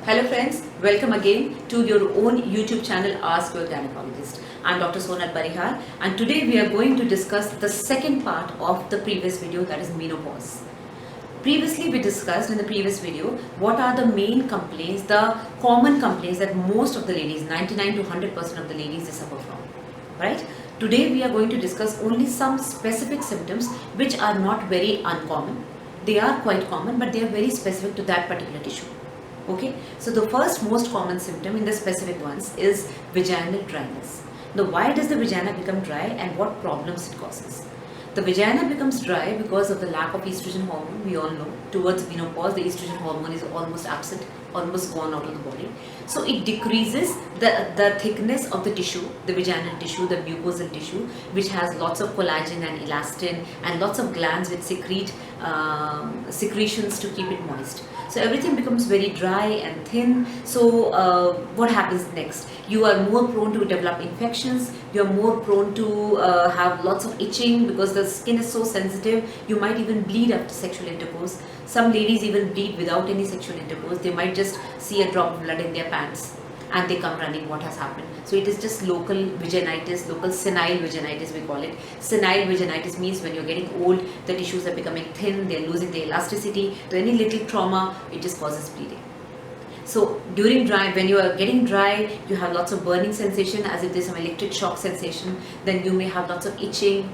Hello friends, welcome again to your own YouTube channel Ask Your Gynecologist. I'm Dr. Sonal Parihar and today we are going to discuss the second part of the previous video, that is menopause. Previously we discussed in the previous video what are the main complaints, the common complaints that most of the ladies, 99 to 100% of the ladies, they suffer from. Right? Today we are going to discuss only some specific symptoms which are not very uncommon. They are quite common but they are very specific to that particular tissue. Okay, so the first most common symptom in the specific ones is vaginal dryness. Now, why does the vagina become dry and what problems it causes? The vagina becomes dry because of the lack of estrogen hormone. We all know towards menopause the estrogen hormone is almost absent, almost gone out of the body. So it decreases the thickness of the tissue, the vaginal tissue, the mucosal tissue, which has lots of collagen and elastin and lots of glands which secrete secretions to keep it moist. So everything becomes very dry and thin. So what happens next? You are more prone to develop infections. You are more prone to have lots of itching because the skin is so sensitive. You might even bleed after sexual intercourse. Some ladies even bleed without any sexual intercourse. They might just see a drop of blood in their pants and they come running. What has happened? So it is just local vaginitis, local senile vaginitis we call it. Senile vaginitis means when you're getting old, the tissues are becoming thin, they're losing their elasticity. So any little trauma, it just causes bleeding. So during when you are getting dry, you have lots of burning sensation as if there's some electric shock sensation. Then you may have lots of itching.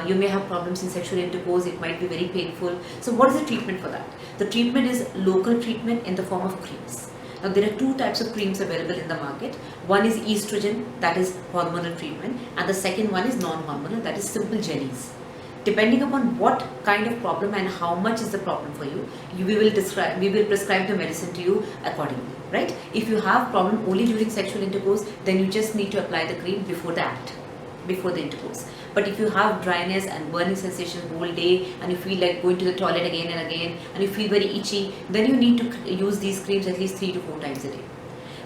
You may have problems in sexual intercourse. It might be very painful. So what is the treatment for that? The treatment is local treatment in the form of creams. Now there are two types of creams available in the market. One is estrogen, that is hormonal treatment, and the second one is non-hormonal, that is simple jellies. Depending upon what kind of problem and how much is the problem for you, we will prescribe the medicine to you accordingly, right? If you have problem only during sexual intercourse, then you just need to apply the cream before the act, before the intercourse. But if you have dryness and burning sensation whole day and you feel like going to the toilet again and again and you feel very itchy, then you need to use these creams at least 3 to 4 times a day.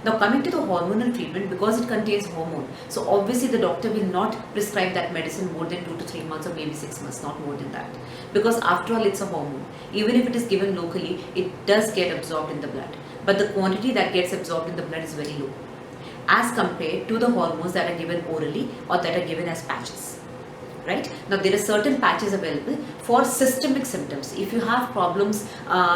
Now coming to the hormonal treatment, because it contains hormone, so obviously the doctor will not prescribe that medicine more than 2 to 3 months or maybe 6 months, not more than that. Because after all it's a hormone. Even if it is given locally, it does get absorbed in the blood. But the quantity that gets absorbed in the blood is very low as compared to the hormones that are given orally or that are given as patches. Right? Now there are certain patches available for systemic symptoms. If you have problems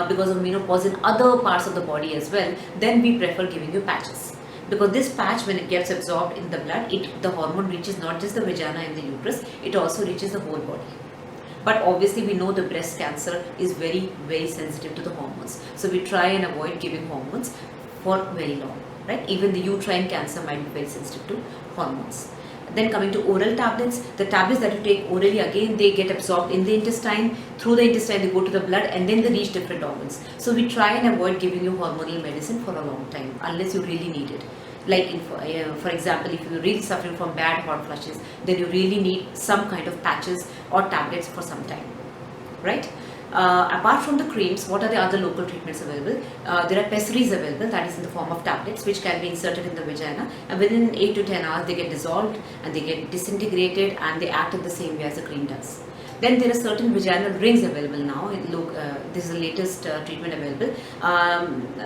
because of menopause in other parts of the body as well, then we prefer giving you patches. Because this patch, when it gets absorbed in the blood, the hormone reaches not just the vagina and the uterus, it also reaches the whole body. But obviously we know the breast cancer is very, very sensitive to the hormones. So we try and avoid giving hormones for very long. Right? Even the uterine cancer might be very sensitive to hormones. Then coming to oral tablets, the tablets that you take orally, again they get absorbed in the intestine, through the intestine they go to the blood and then they reach different organs. So we try and avoid giving you hormonal medicine for a long time unless you really need it. Like for example, if you're really suffering from bad hot flushes, then you really need some kind of patches or tablets for some time, right? Apart from the creams, what are the other local treatments available? There are pessaries available, that is in the form of tablets which can be inserted in the vagina, and within 8 to 10 hours they get dissolved and they get disintegrated and they act in the same way as the cream does. Then there are certain vaginal rings available now. This is the latest treatment available.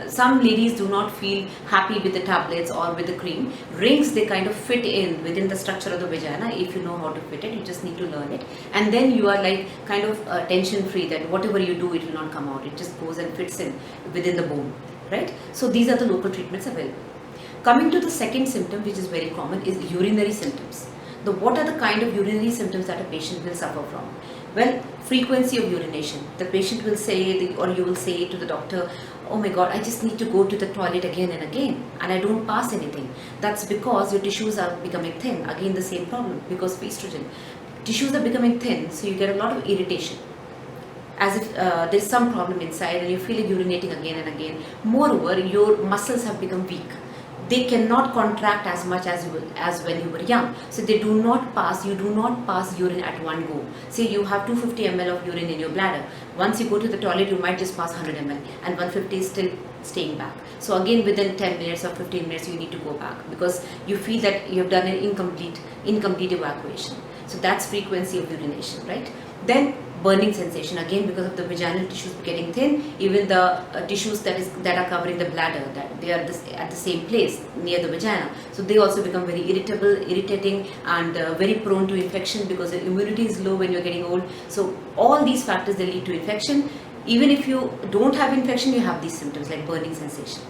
Some ladies do not feel happy with the tablets or with the cream. Rings, they kind of fit in within the structure of the vagina. If you know how to fit it, you just need to learn it. And then you are like kind of tension free, that whatever you do, it will not come out. It just goes and fits in within the bone, right? So these are the local treatments available. Coming to the second symptom, which is very common, is urinary symptoms. What are the kind of urinary symptoms that a patient will suffer from? Well, frequency of urination. The patient will say, or you will say to the doctor, oh my God, I just need to go to the toilet again and again and I don't pass anything. That's because your tissues are becoming thin. Again, the same problem because of estrogen. Tissues are becoming thin, so you get a lot of irritation. As if there's some problem inside and you feel like urinating again and again. Moreover, your muscles have become weak. They cannot contract as much as when you were young. So you do not pass urine at one go. Say you have 250 ml of urine in your bladder. Once you go to the toilet, you might just pass 100 ml and 150 is still staying back. So again, within 10 minutes or 15 minutes, you need to go back because you feel that you have done an incomplete evacuation. So that's frequency of urination, right? Then burning sensation, again because of the vaginal tissues getting thin, even the tissues that are covering the bladder, that they are at the same place near the vagina, so they also become very irritating and very prone to infection because the immunity is low when you're getting old. So all these factors, they lead to infection. Even if you don't have infection, you have these symptoms like burning sensation,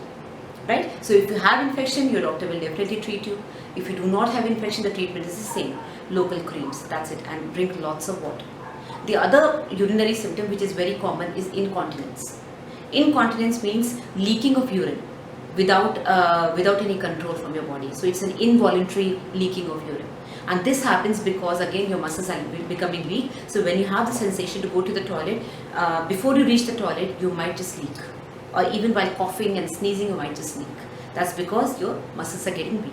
right? So if you have infection, your doctor will definitely treat you. If you do not have infection, the treatment is the same, local creams, that's it, and drink lots of water. The other urinary symptom which is very common is incontinence. Incontinence means leaking of urine without any control from your body. So it's an involuntary leaking of urine. And this happens because again your muscles are becoming weak. So when you have the sensation to go to the toilet, before you reach the toilet, you might just leak. Or even while coughing and sneezing, you might just leak. That's because your muscles are getting weak.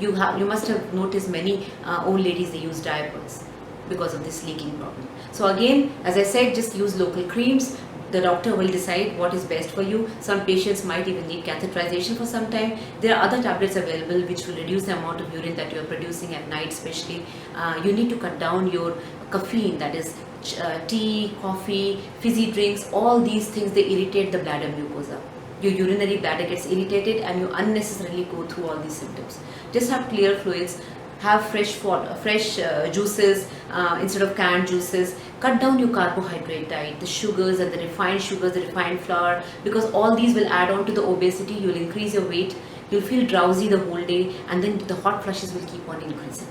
You must have noticed many old ladies, they use diapers because of this leaking problem. So again, as I said, just use local creams. The doctor will decide what is best for you. Some patients might even need catheterization for some time. There are other tablets available which will reduce the amount of urine that you are producing at night especially. You need to cut down your caffeine, that is tea, coffee, fizzy drinks, all these things, they irritate the bladder mucosa. Your urinary bladder gets irritated and you unnecessarily go through all these symptoms. Just have clear fluids. Have fresh juices instead of canned juices. Cut down your carbohydrate diet, the sugars and the refined sugars, the refined flour, because all these will add on to the obesity. You'll increase your weight, you'll feel drowsy the whole day, and then the hot flushes will keep on increasing,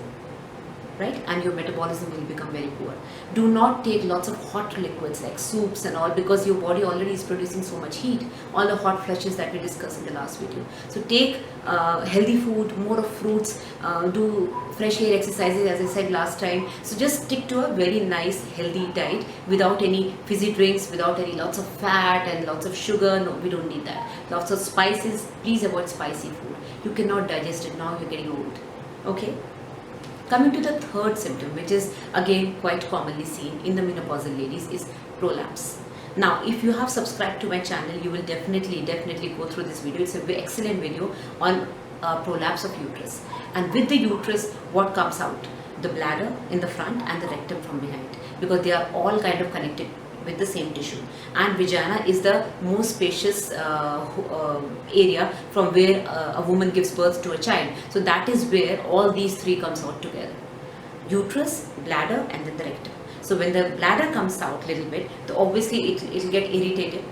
right? And your metabolism will become very poor. Do not take lots of hot liquids like soups and all, because your body already is producing so much heat, all the hot flushes that we discussed in the last video. So take healthy food, more of fruits, do fresh air exercises as I said last time. So just stick to a very nice healthy diet without any fizzy drinks, without any lots of fat and lots of sugar. No, we don't need that. Lots of spices, please avoid spicy food. You cannot digest it now, you're getting old, okay? Coming to the third symptom, which is again quite commonly seen in the menopausal ladies, is prolapse. Now, if you have subscribed to my channel, you will definitely go through this video. It's an excellent video on prolapse of uterus. And with the uterus, what comes out? The bladder in the front and the rectum from behind, because they are all kind of connected with the same tissue. And vagina is the most spacious area from where a woman gives birth to a child. So that is where all these three comes out together: uterus, bladder, and then the rectum. So when the bladder comes out a little bit, obviously it will get irritated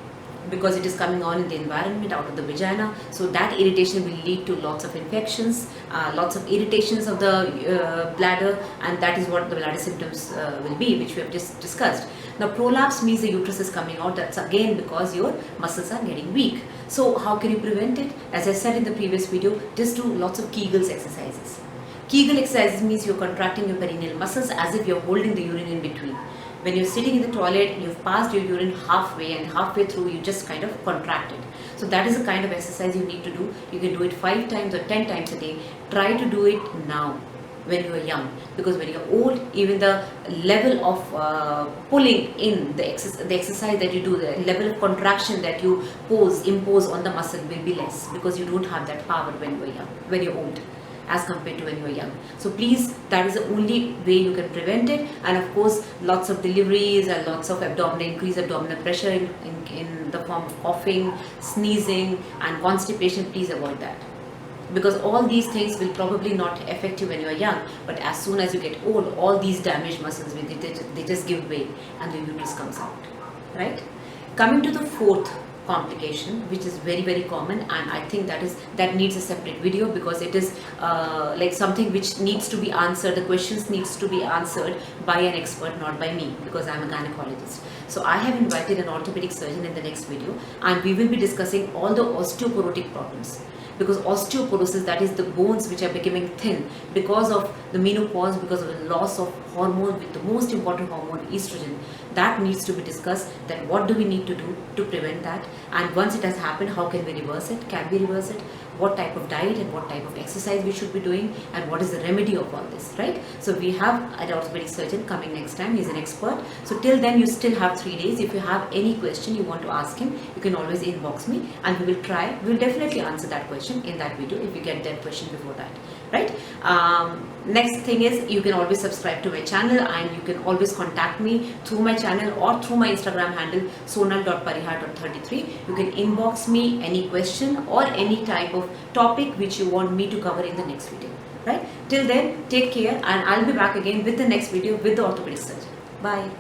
because it is coming on in the environment out of the vagina. So that irritation will lead to lots of infections, lots of irritations of the bladder, and that is what the bladder symptoms will be, which we have just discussed. Now, prolapse means the uterus is coming out. That's again because your muscles are getting weak. So how can you prevent it? As I said in the previous video, just do lots of Kegels exercises. Kegel exercises means you're contracting your perineal muscles as if you're holding the urine in between. When you're sitting in the toilet, you've passed your urine halfway, and halfway through you just kind of contract it. So that is the kind of exercise you need to do. You can do it 5 times or 10 times a day. Try to do it now when you are young, because when you're old, even the level of pulling in the exercise that you do, the level of contraction that you impose on the muscle will be less, because you don't have that power when you're young, when you're old, as compared to when you are young. So please, that is the only way you can prevent it. And of course, lots of deliveries and lots of increased abdominal pressure in the form of coughing, sneezing, and constipation. Please avoid that, because all these things will probably not affect you when you are young, but as soon as you get old, all these damaged muscles they just give way and the uterus comes out, right? Coming to the fourth complication, which is very common, and I think that needs a separate video, because it is like something which needs to be answered. The questions needs to be answered by an expert, not by me, because I am a gynecologist. So I have invited an orthopedic surgeon in the next video, and we will be discussing all the osteoporotic problems. Because osteoporosis, that is the bones which are becoming thin because of the menopause, because of the loss of hormone, with the most important hormone, estrogen. That needs to be discussed, that what do we need to do to prevent that, and once it has happened, how can we reverse it? Can we reverse it? What type of diet and what type of exercise we should be doing, and what is the remedy of all this, right? So we have an orthopedic surgeon coming next time. He's an expert. So till then, you still have 3 days. If you have any question you want to ask him, you can always inbox me, and we will definitely answer that question in that video if you get that question before that, right? Next thing is, you can always subscribe to my channel, and you can always contact me through my channel or through my Instagram handle sonal.parihar.33. You can inbox me any question or any type of topic which you want me to cover in the next video. Right? Till then, take care, and I'll be back again with the next video with the orthopedic surgeon. Bye.